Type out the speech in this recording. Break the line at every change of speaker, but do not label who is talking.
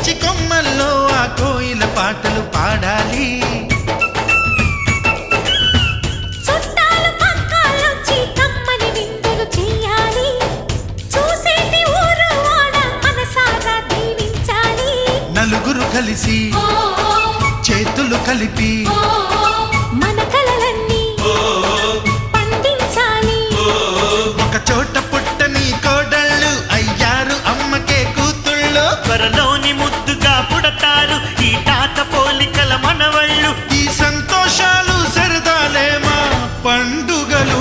పిచ్చి కొమ్మల్లో ఆ కోయిల పాటలు పాడాలి.
చుట్టాలు పక్కాలొచ్చి కమ్మని విందులు చెయ్యాలి. చూసేటి ఊరు వాడ మనసారా దీవించాలి.
నలుగురు కలిసి చేతులు కలిపి
మన కలలన్నీ పండించాలి.
ఒక చోట పుట్టని కోడళ్ళు అయ్యారు అమ్మకే కూతుళ్ళు.
త్వరలోని ముద్దుగా పుడతారు ఈ తాత పోలికల మనవళ్ళు.
ఈ సంతోషాలు సరదాలే మా పండుగలు.